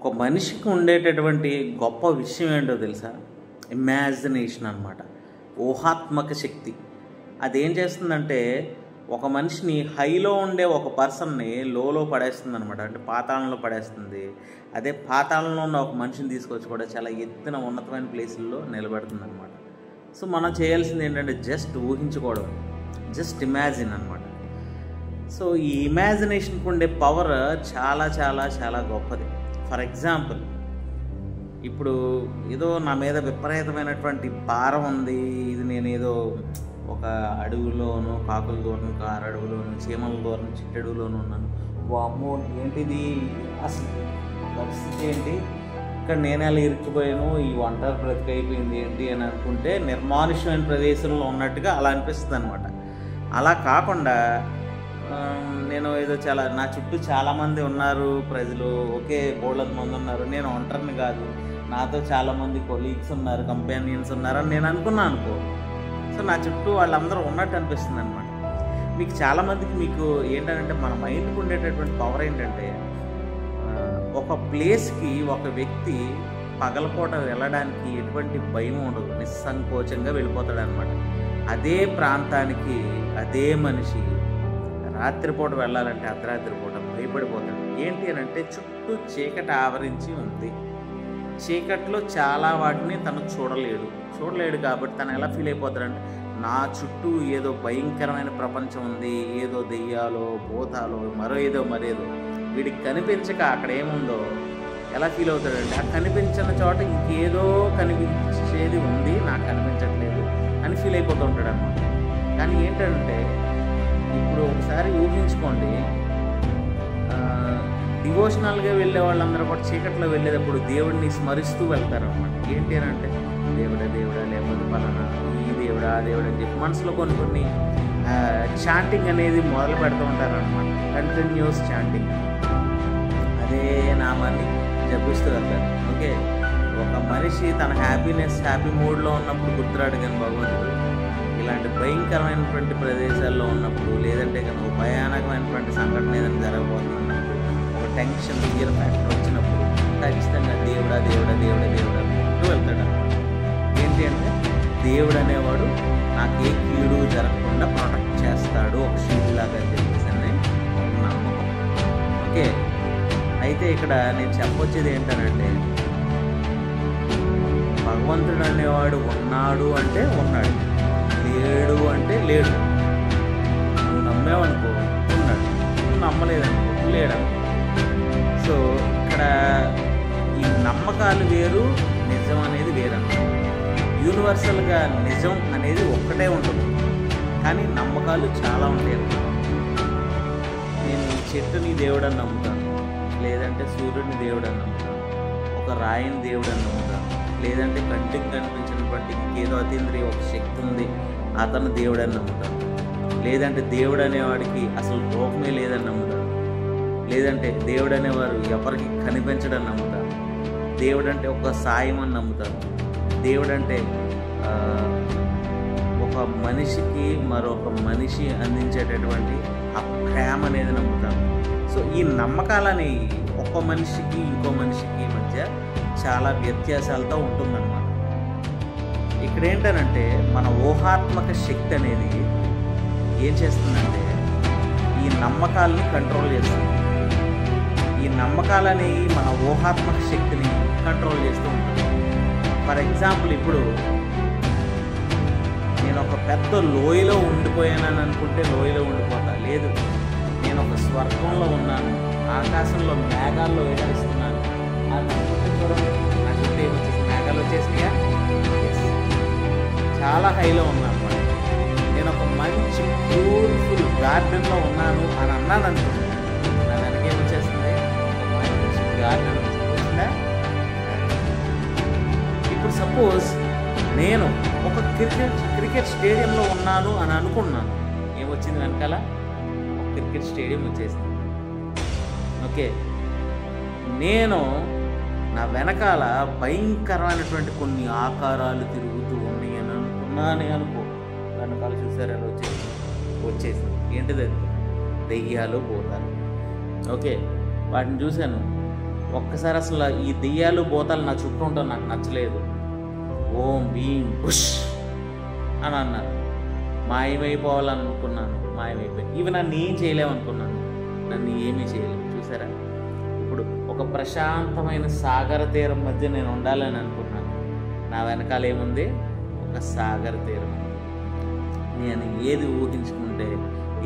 ఒక మనిషికి ఉండేటటువంటి గొప్ప విషయం ఏంటో తెలుసా? ఇమాజినేషన్ అన్నమాట, ఊహాత్మక శక్తి. అదేం చేస్తుందంటే ఒక మనిషిని హైలో ఉండే ఒక పర్సన్ని లోలో పడేస్తుంది అనమాట, అంటే పాతాళంలో పడేస్తుంది. అదే పాతాళంలో ఉన్న ఒక మనిషిని తీసుకొచ్చి కూడా చాలా ఎత్తున ఉన్నతమైన ప్లేసుల్లో నిలబెడుతుంది అనమాట. సో మనం చేయాల్సింది ఏంటంటే జస్ట్ ఊహించుకోవడం, జస్ట్ ఇమాజిన్ అనమాట. సో ఈ ఇమాజినేషన్కి ఉండే పవర్ చాలా చాలా చాలా గొప్పది. ఫర్ ఎగ్జాంపుల్, ఇప్పుడు ఏదో నా మీద విపరీతమైనటువంటి భారం ఉంది, ఇది నేను ఏదో ఒక అడవులోను, కాకుల దూరం, కారడవులోను, చీమల దూరం, చిట్టడుగులోను ఉన్నాను. వామ్మో ఏంటిది, అసలు పరిస్థితి ఏంటి, ఇక్కడ నేను ఎలా ఇరుక్కుపోయాను, ఈ ఒంటరి బ్రతికి అయిపోయింది ఏంటి అని అనుకుంటే నిర్మానుష్యమైన ప్రదేశంలో ఉన్నట్టుగా అలా అనిపిస్తుంది అనమాట. అలా కాకుండా నేను ఏదో చాలా, నా చుట్టూ చాలామంది ఉన్నారు, ప్రజలు ఒకే బోళ్ళంత మంది ఉన్నారు, నేను ఒంటరిని కాదు, నాతో చాలామంది కొలీగ్స్ ఉన్నారు, కంపానియన్స్ ఉన్నారు అని నేను అనుకున్నాను అనుకో. సో నా చుట్టూ వాళ్ళందరూ ఉన్నట్టు అనిపిస్తుంది అనమాట. మీకు చాలామందికి మీకు ఏంటంటే మన మైండ్కి ఉండేటటువంటి పవర్ ఏంటంటే ఒక ప్లేస్కి ఒక వ్యక్తి పగలపూట వెళ్ళడానికి ఎటువంటి భయం ఉండదు, నిస్సంకోచంగా వెళ్ళిపోతాడు అనమాట. అదే ప్రాంతానికి అదే మనిషి రాత్రిపూట వెళ్ళాలంటే అర్ధరాత్రి పూట భయపడిపోతాడు. ఏంటి అని అంటే చుట్టూ చీకటి ఆవరించి ఉంది, చీకట్లో చాలా వాటిని తను చూడలేడు కాబట్టి తను ఎలా ఫీల్ అయిపోతాడంటే నా చుట్టూ ఏదో భయంకరమైన ప్రపంచం ఉంది, ఏదో దెయ్యాలో భూతాలో మరేదో వీడికి కనిపించక అక్కడ ఏముందో ఎలా ఫీల్ అవుతాడంటే ఆ కనిపించిన చోట ఇంకేదో కనిపించేది ఉంది, నాకు కనిపించట్లేదు అని ఫీల్ అయిపోతూ ఉంటాడు అన్నమాట. కానీ ఏంటంటే ఇప్పుడు ఒకసారి ఊహించుకోండి, డివోషనల్గా వెళ్ళే వాళ్ళందరూ కూడా చీకట్లో వెళ్ళేటప్పుడు దేవుడిని స్మరిస్తూ వెళ్తారు అన్నమాట. ఏంటి అని అంటే దేవుడా లేకపోతే పలానా ఈ దేవుడా ఆ దేవుడు అని చెప్పి మనసులో కొన్ని చాంటింగ్ అనేది మొదలు పెడుతూ ఉంటారు అనమాట. కంటిన్యూస్ చాంటింగ్, అదే నామాన్ని జపిస్తూ వెళ్తారు. ఓకే, ఒక మనిషి తన హ్యాపీ మూడ్లో ఉన్నప్పుడు గుర్తురాడు కానీ భగవంతుడు ఇలాంటి భయంకరమైనటువంటి ప్రదేశాల్లో ఉన్నప్పుడు, లేదంటే కనుక భయానకమైనటువంటి సంఘటన ఏదైనా జరగబోతున్నప్పుడు, ఒక టెన్షన్ ఫియర్ ఫ్యాక్టర్ వచ్చినప్పుడు ఖచ్చితంగా దేవుడా అంటూ వెళ్తాడు అనమాట. ఏంటి అంటే దేవుడు అనేవాడు నాకు ఏ కీడు జరగకుండా ప్రొటెక్ట్ చేస్తాడు, ఒక షీల్డ్ లాగా అని చెప్పేసి నమ్మకం. ఓకే, అయితే ఇక్కడ నేను చెప్పొచ్చేది ఏంటనంటే భగవంతుడు అనేవాడు ఉన్నాడు అంటే ఉన్నాడు, లేడు అంటే లేడు. నువ్వు నమ్మేవనుకో ఉన్నాడు, నువ్వు నమ్మలేదనుకో లేడు. సో ఇక్కడ ఈ నమ్మకాలు వేరు, నిజం అనేది వేరన్నమాట. యూనివర్సల్గా నిజం అనేది ఒక్కటే ఉంటుంది, కానీ నమ్మకాలు చాలా ఉంటాయి అన్నమాట. నేను ఈ చెట్టుని దేవుడని నమ్ముతాను, లేదంటే సూర్యుడిని దేవుడని నమ్ముతాను, ఒక రాయిని దేవుడని నమ్ముతాను, లేదంటే కంటికి కనిపించినటువంటి ఇంకేదో అతీంద్రియ ఒక శక్తి ఉంది అతను దేవుడని నమ్ముతాను, లేదంటే దేవుడు అనేవాడికి అసలు రూపమే లేదని నమ్ముతాను, లేదంటే దేవుడు అనేవారు ఎవరికి కనిపించడని నమ్ముతాను, దేవుడు అంటే ఒక సాయం అని నమ్ముతాను, దేవుడు అంటే ఒక మనిషికి మరొక మనిషి అందించేటటువంటి ఆ ప్రేమ అనేది నమ్ముతాను. సో ఈ నమ్మకాలని ఒక మనిషికి ఇంకో మనిషికి మధ్య చాలా వ్యత్యాసాలతో ఉంటుందన్నమాట. ఇక్కడ ఏంటనంటే మన ఊహాత్మక శక్తి అనేది ఏం చేస్తుందంటే ఈ నమ్మకాలని కంట్రోల్ చేస్తుంది. ఈ నమ్మకాలని మన ఊహాత్మక శక్తిని కంట్రోల్ చేస్తూ ఉంటుంది. ఫర్ ఎగ్జాంపుల్, ఇప్పుడు నేను ఒక పెద్ద లోయలో ఉండిపోయానని అనుకుంటే లోయలో ఉండిపోతా, లేదు నేను ఒక స్వర్గంలో ఉన్నాను, ఆకాశంలో మేఘాల్లో వేలాడిస్తున్నాను అని అనుకుంటే చూడండి, నా చుట్టూ ఏమొచ్చేసి మేఘాలు వచ్చేసినాయా, చాలా హైలో ఉన్నాను అనమాట. నేను ఒక మంచి బ్యూటిఫుల్ గార్డెన్లో ఉన్నాను అని అన్నాను అనుకోండి, నా వెనకేమొచ్చేస్తుంది, మంచి గార్డెన్ వచ్చిందా. ఇప్పుడు సపోజ్ నేను ఒక క్రికెట్ స్టేడియంలో ఉన్నాను అని అనుకున్నాను, ఏమొచ్చింది వెనకాల, ఒక క్రికెట్ స్టేడియం వచ్చేసింది. ఓకే, నేను నా వెనకాల భయంకరమైనటువంటి కొన్ని ఆకారాలు తిరుగుతూ ఉన్నాయి అని అనుకున్నానే అనుకో, వెనకాల చూసారు ఎలా వచ్చేసింది. ఏంటిది? దెయ్యాలు, భూతాలు. ఓకే, వాటిని చూశాను, ఒక్కసారి అసలు ఈ దెయ్యాలు భూతాలు నా చుట్టూ ఉంటాం నాకు నచ్చలేదు. ఓం భీం పుష్ అని అన్నారు. మాయమైపోవాలనుకున్నాను, మాయమైపోయి ఇవి నన్ను ఏం చేయలేమనుకున్నాను, నన్ను ఏమీ చేయలేము. చూసారా, ఇప్పుడు ఒక ప్రశాంతమైన సాగర తీరం మధ్య నేను ఉండాలని అనుకున్నాను. నా వెనకాల ఏముంది? ఒక సాగర తీరం. నేను ఏది ఊహించుకుంటే,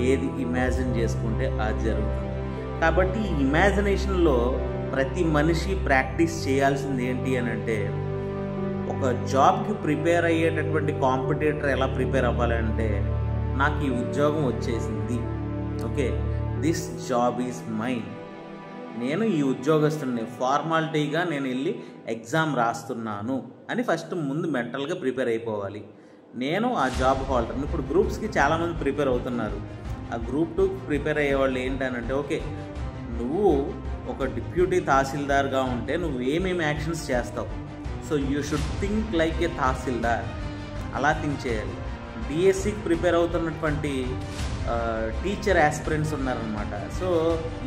ఏది ఇమాజిన్ చేసుకుంటే అది జరుగుతుంది. కాబట్టి ఈ ఇమాజినేషన్లో ప్రతి మనిషి ప్రాక్టీస్ చేయాల్సింది ఏంటి అని అంటే, ఒక జాబ్కి ప్రిపేర్ అయ్యేటటువంటి కాంపిటీటర్ ఎలా ప్రిపేర్ అవ్వాలంటే, నాకు ఈ ఉద్యోగం వచ్చేసింది, okay, this job is mine, నేను ఈ ఉద్యోగస్తుని, ఫార్మాలిటీగా నేను వెళ్ళి ఎగ్జామ్ రాస్తున్నాను అని ఫస్ట్ ముందు మెంటల్గా ప్రిపేర్ అయిపోవాలి. నేను ఆ జాబ్ హోల్డర్ని. ఇప్పుడు గ్రూప్స్కి చాలామంది ప్రిపేర్ అవుతున్నారు. ఆ గ్రూప్ 2 ప్రిపేర్ అయ్యేవాళ్ళు ఏంటనంటే, ఓకే, నువ్వు ఒక డిప్యూటీ తహసీల్దార్గా ఉంటే నువ్వు ఏమేమి యాక్షన్స్ చేస్తావు, so you should think like a తహసీల్దార్, అలా థింక్ చేయాలి. డిఎస్సికి ప్రిపేర్ అవుతున్నటువంటి టీచర్ యాస్పిరెంట్స్ ఉన్నారనమాట. సో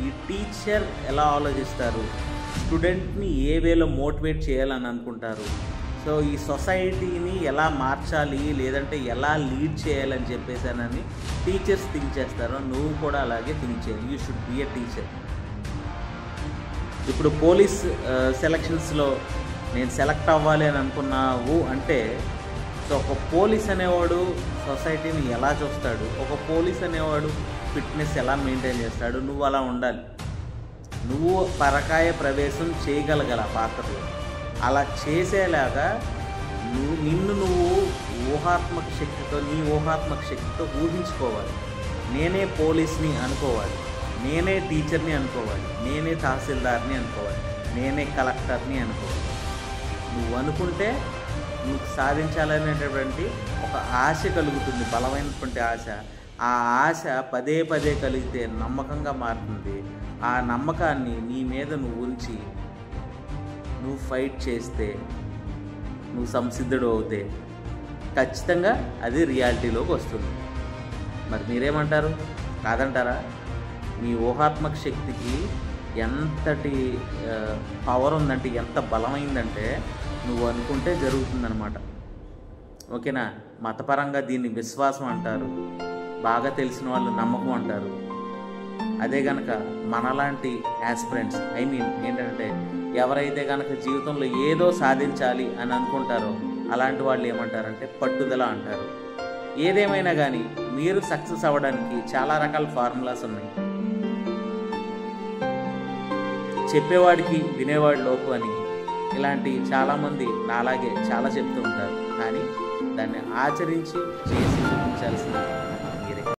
ఈ టీచర్ ఎలా ఆలోచిస్తారు, స్టూడెంట్ని ఏ వేలో మోటివేట్ చేయాలని అనుకుంటారు, సో ఈ సొసైటీని ఎలా మార్చాలి లేదంటే ఎలా లీడ్ చేయాలని చెప్పేసానని టీచర్స్ థింక్ చేస్తారు. నువ్వు కూడా అలాగే థింక్ చేయాలి. You should be a teacher. ఇప్పుడు పోలీస్ సెలక్షన్స్లో నేను సెలెక్ట్ అవ్వాలి అని అనుకున్నావు అంటే, సో ఒక పోలీస్ అనేవాడు సొసైటీని ఎలా చూస్తాడు, ఒక పోలీస్ అనేవాడు ఫిట్నెస్ ఎలా మెయింటైన్ చేస్తాడు, నువ్వు అలా ఉండాలి. నువ్వు పరకాయ ప్రవేశం చేయగలగల పాత్రలో, అలా చేసేలాగా నిన్ను ఊహాత్మక శక్తితో, నీ ఊహాత్మక శక్తితో ఊహించుకోవాలి. నేనే పోలీస్ని అనుకోవాలి, నేనే టీచర్ని అనుకోవాలి, నేనే తహసీల్దార్ని అనుకోవాలి, నేనే కలెక్టర్ని అనుకోవాలి. నువ్వు అనుకుంటే నువ్వు సాధించాలనేటటువంటి ఒక ఆశ కలుగుతుంది, బలమైనటువంటి ఆశ. ఆ ఆశ పదే పదే కలిగితే నమ్మకంగా మారుతుంది. ఆ నమ్మకాన్ని నీ మీద నువ్వు ఉంచి నువ్వు ఫైట్ చేస్తే, నువ్వు సంసిద్ధుడు అవుతే ఖచ్చితంగా అది రియాలిటీలోకి వస్తుంది. మరి మీరేమంటారు? కాదంటారా? మీ ఊహాత్మక శక్తికి ఎంతటి పవర్ ఉందంటే, ఎంత బలమైందంటే నువ్వు అనుకుంటే జరుగుతుందన్నమాట. ఓకేనా? మతపరంగా దీన్ని విశ్వాసం అంటారు, బాగా తెలిసిన వాళ్ళు నమ్మకం అంటారు. అదే కనుక మనలాంటి యాస్పిరెంట్స్, ఏంటంటే ఎవరైతే కనుక జీవితంలో ఏదో సాధించాలి అని అనుకుంటారో అలాంటి వాళ్ళు ఏమంటారంటే పట్టుదల అంటారు. ఏదేమైనా కానీ మీరు సక్సెస్ అవ్వడానికి చాలా రకాల ఫార్ములాస్ ఉన్నాయి. చెప్పేవాడికి వినేవాడు లోపు అని ఇలాంటి చాలామంది నాలాగే చాలా చెప్తూ ఉంటారు. కానీ దాన్ని ఆచరించి చేసి చూపించాల్సింది